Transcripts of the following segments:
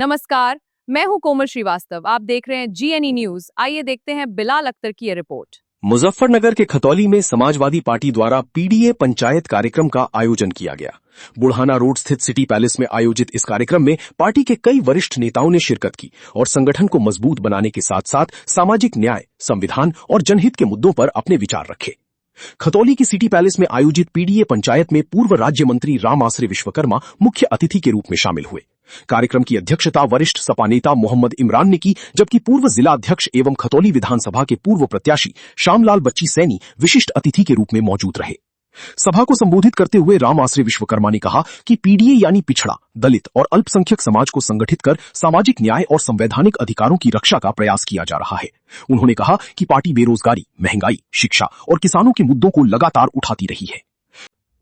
नमस्कार, मैं हूं कोमल श्रीवास्तव। आप देख रहे हैं जीएनई न्यूज। आइए देखते हैं बिलाल अख्तर की ये रिपोर्ट। मुजफ्फरनगर के खतौली में समाजवादी पार्टी द्वारा पीडीए पंचायत कार्यक्रम का आयोजन किया गया। बुढ़ाना रोड स्थित सिटी पैलेस में आयोजित इस कार्यक्रम में पार्टी के कई वरिष्ठ नेताओं ने शिरकत की और संगठन को मजबूत बनाने के साथ साथ सामाजिक न्याय, संविधान और जनहित के मुद्दों पर अपने विचार रखे। खतौली की सिटी पैलेस में आयोजित पीडीए पंचायत में पूर्व राज्य मंत्री राम आसरे विश्वकर्मा मुख्य अतिथि के रूप में शामिल हुए। कार्यक्रम की अध्यक्षता वरिष्ठ सपा नेता मोहम्मद इमरान ने की, जबकि पूर्व जिला अध्यक्ष एवं खतौली विधानसभा के पूर्व प्रत्याशी श्यामलाल बच्ची सैनी विशिष्ट अतिथि के रूप में मौजूद रहे। सभा को संबोधित करते हुए राम आसरे विश्वकर्मा ने कहा कि पीडीए यानी पिछड़ा, दलित और अल्पसंख्यक समाज को संगठित कर सामाजिक न्याय और संवैधानिक अधिकारों की रक्षा का प्रयास किया जा रहा है। उन्होंने कहा कि पार्टी बेरोजगारी, महंगाई, शिक्षा और किसानों के मुद्दों को लगातार उठाती रही है।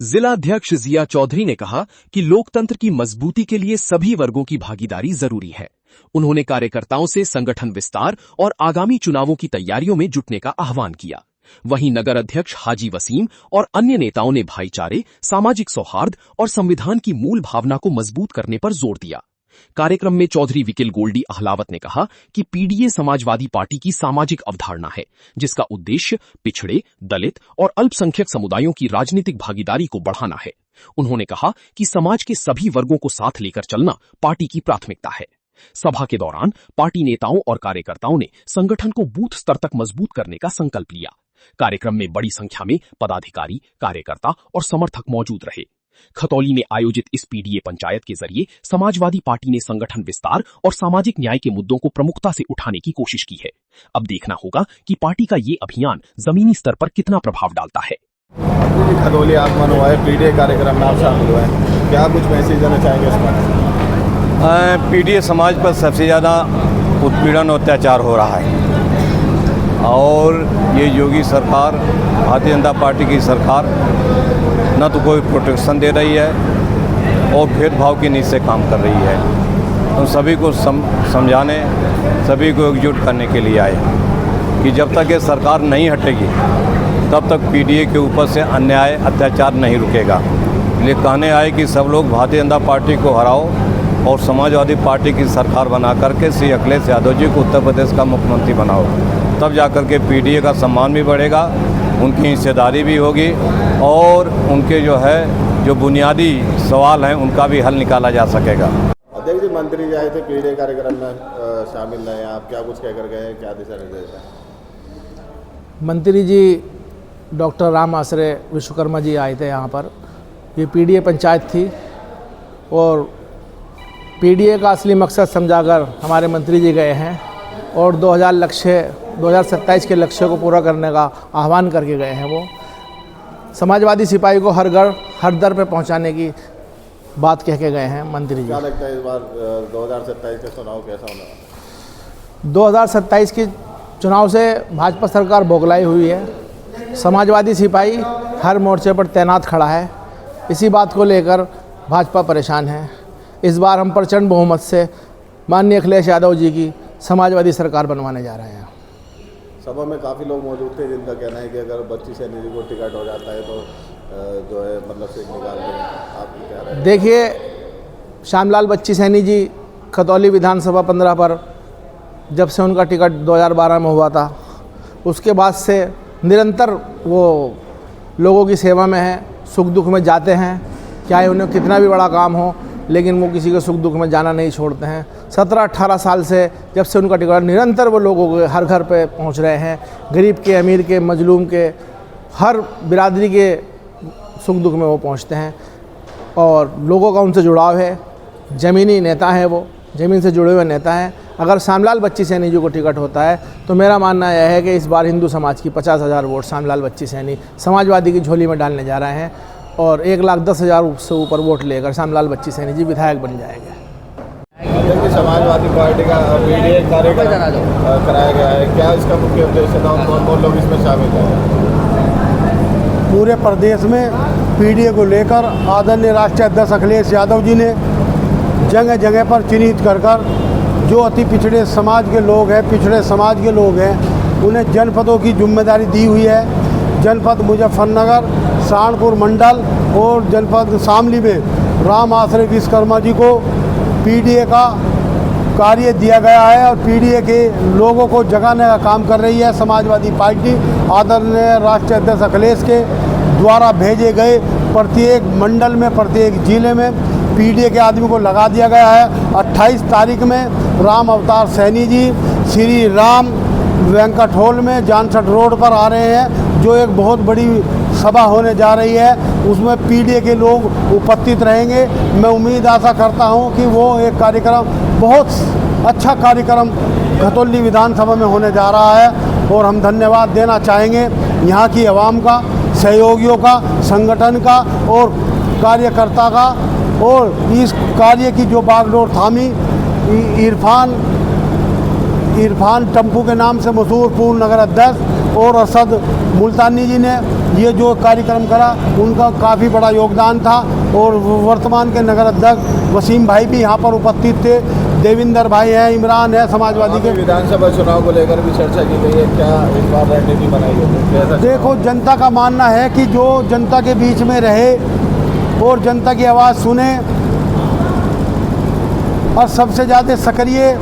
जिला अध्यक्ष जिया चौधरी ने कहा कि लोकतंत्र की मजबूती के लिए सभी वर्गों की भागीदारी जरूरी है। उन्होंने कार्यकर्ताओं से संगठन विस्तार और आगामी चुनावों की तैयारियों में जुटने का आह्वान किया। वहीं नगर अध्यक्ष हाजी वसीम और अन्य नेताओं ने भाईचारे, सामाजिक सौहार्द और संविधान की मूल भावना को मजबूत करने पर जोर दिया। कार्यक्रम में चौधरी विकिल गोल्डी अहलावत ने कहा कि पीडीए समाजवादी पार्टी की सामाजिक अवधारणा है, जिसका उद्देश्य पिछड़े, दलित और अल्पसंख्यक समुदायों की राजनीतिक भागीदारी को बढ़ाना है। उन्होंने कहा कि समाज के सभी वर्गों को साथ लेकर चलना पार्टी की प्राथमिकता है। सभा के दौरान पार्टी नेताओं और कार्यकर्ताओं ने संगठन को बूथ स्तर तक मजबूत करने का संकल्प लिया। कार्यक्रम में बड़ी संख्या में पदाधिकारी, कार्यकर्ता और समर्थक मौजूद रहे। खतौली में आयोजित इस पीडीए पंचायत के जरिए समाजवादी पार्टी ने संगठन विस्तार और सामाजिक न्याय के मुद्दों को प्रमुखता से उठाने की कोशिश की है। अब देखना होगा कि पार्टी का ये अभियान जमीनी स्तर पर कितना प्रभाव डालता है। खतौली आगमन हुआ है, पीडीए कार्यक्रम में आप शामिल हुए हैं, क्या कुछ मैसेज देना चाहेंगे इसमें? पीडीए समाज पर सबसे ज़्यादा उत्पीड़न और अत्याचार हो रहा है और ये योगी सरकार, भारतीय जनता पार्टी की सरकार न तो कोई प्रोटेक्शन दे रही है और भेदभाव की नीति से काम कर रही है। हम सभी को समझाने, सभी को एकजुट करने के लिए आए कि जब तक ये सरकार नहीं हटेगी तब तक पीडीए के ऊपर से अन्याय, अत्याचार नहीं रुकेगा। इसलिए कहने आए कि सब लोग भारतीय जनता पार्टी को हराओ और समाजवादी पार्टी की सरकार बना करके श्री अखिलेश यादव जी को उत्तर प्रदेश का मुख्यमंत्री बनाओ। तब जाकर के पीडीए का सम्मान भी बढ़ेगा, उनकी हिस्सेदारी भी होगी और उनके जो बुनियादी सवाल हैं उनका भी हल निकाला जा सकेगा। अध्यक्ष जी, मंत्री जी आए थे पीडीए कार्यक्रम में शामिल रहे, आप क्या कुछ कहकर गए, क्या दिशा निर्देश है? मंत्री जी डॉक्टर राम आसरे विश्वकर्मा जी आए थे यहाँ पर। ये पीडीए पंचायत थी और पीडीए का असली मकसद समझाकर हमारे मंत्री जी गए हैं और 2027 के लक्ष्य को पूरा करने का आह्वान करके गए हैं। वो समाजवादी सिपाही को हर घर हर दर पे पहुंचाने की बात कह के गए हैं मंत्री जी। क्या लगता है इस बार 2027 के चुनाव कैसा होने वाला है? 2027 के चुनाव से भाजपा सरकार बौखलाई हुई है। समाजवादी सिपाही हर मोर्चे पर तैनात खड़ा है। इसी बात को लेकर भाजपा परेशान है। इस बार हम प्रचंड बहुमत से माननीय अखिलेश यादव जी की समाजवादी सरकार बनवाने जा रहे हैं। सभा में काफ़ी लोग मौजूद थे जिनका कहना है कि अगर बच्ची सैनी जी को टिकट हो जाता है तो जो है मतलब सीट निकाल देंगे। आप क्या राय? देखिए, श्यामलाल बच्ची सैनी जी खतौली विधानसभा 15 पर जब से उनका टिकट 2012 में हुआ था, उसके बाद से निरंतर वो लोगों की सेवा में हैं, सुख दुख में जाते हैं, चाहे उन्हें कितना भी बड़ा काम हो, लेकिन वो किसी के सुख दुख में जाना नहीं छोड़ते हैं। 17-18 साल से जब से उनका टिकट, निरंतर वो लोगों के हर घर पे पहुंच रहे हैं। गरीब के, अमीर के, मजलूम के, हर बिरादरी के सुख दुख में वो पहुंचते हैं और लोगों का उनसे जुड़ाव है। ज़मीनी नेता हैं, वो ज़मीन से जुड़े हुए नेता हैं। अगर श्यामलाल बच्ची सैनी जी को टिकट होता है तो मेरा मानना यह है कि इस बार हिंदू समाज की 50,000 वोट श्यामलाल बच्ची सैनी समाजवादी की झोली में डालने जा रहे हैं और 1,10,000 से ऊपर वोट लेकर श्यामलाल बच्ची सैनी जी विधायक बन जाएंगे। समाजवादी पार्टी का पीडीए कार्यक्रम कराया गया है, क्या इसका मुख्य उद्देश्य था? कौन लोग इसमें शामिल हैं? पूरे प्रदेश में पीडीए को लेकर आदरणीय राष्ट्रीय अध्यक्ष अखिलेश यादव जी ने जगह जगह पर चिन्हित कर जो अति पिछड़े समाज के लोग हैं, पिछड़े समाज के लोग हैं, उन्हें जनपदों की जिम्मेदारी दी हुई है। जनपद मुजफ्फरनगर, सहारनपुर मंडल और जनपद शामली में राम आसरे विश्वकर्मा जी को पीडीए का कार्य दिया गया है और पीडीए के लोगों को जगाने का काम कर रही है समाजवादी पार्टी। आदरणीय राष्ट्रीय अध्यक्ष अखिलेश के द्वारा भेजे गए प्रत्येक मंडल में, प्रत्येक जिले में पीडीए के आदमी को लगा दिया गया है। 28 तारीख में राम अवतार सैनी जी श्री राम वेंकट हॉल में जानसठ रोड पर आ रहे हैं, जो एक बहुत बड़ी सभा होने जा रही है। उसमें पीडीए के लोग उपस्थित रहेंगे। मैं उम्मीद आशा करता हूं कि वो एक कार्यक्रम, बहुत अच्छा कार्यक्रम खतौली विधानसभा में होने जा रहा है और हम धन्यवाद देना चाहेंगे यहाँ की आवाम का, सहयोगियों का, संगठन का और कार्यकर्ता का, और इस कार्य की जो बागडोर थामी इरफान टम्पू के नाम से मशहूर पूर्व नगर अध्यक्ष और असद मुल्तानी जी ने ये जो कार्यक्रम करा, उनका काफ़ी बड़ा योगदान था। और वर्तमान के नगर अध्यक्ष वसीम भाई भी यहाँ पर उपस्थित थे, देविंदर भाई हैं, इमरान है, समाजवादी के। विधानसभा चुनाव को लेकर भी चर्चा की गई है, क्या इस बार रणनीति बनाई गई? देखो, जनता का मानना है कि जो जनता के बीच में रहे और जनता की आवाज़ सुने, और सबसे ज़्यादा सक्रिय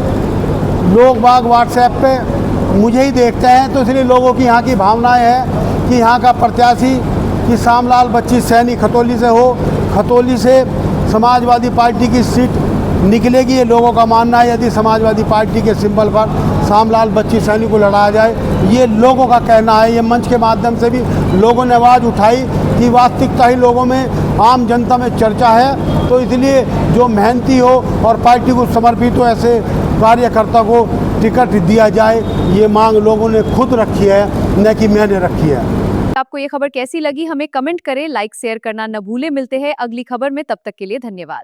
लोग बाग व्हाट्सएप पे मुझे ही देखते हैं, तो इसलिए लोगों की यहाँ की भावनाएं हैं कि यहाँ का प्रत्याशी कि श्यामलाल बच्ची सैनी खतौली से हो, खतौली से समाजवादी पार्टी की सीट निकलेगी, ये लोगों का मानना है। यदि समाजवादी पार्टी के सिंबल पर श्यामलाल बच्ची सैनी को लड़ाया जाए, ये लोगों का कहना है। ये मंच के माध्यम से भी लोगों ने आवाज़ उठाई कि वास्तविकता ही लोगों में, आम जनता में चर्चा है, तो इसलिए जो मेहनती हो और पार्टी को समर्पित हो ऐसे कार्यकर्ता को टिकट दिया जाए, ये मांग लोगों ने खुद रखी है, न कि मैंने रखी है। आपको ये खबर कैसी लगी हमें कमेंट करें, लाइक शेयर करना न भूले। मिलते हैं अगली खबर में, तब तक के लिए धन्यवाद।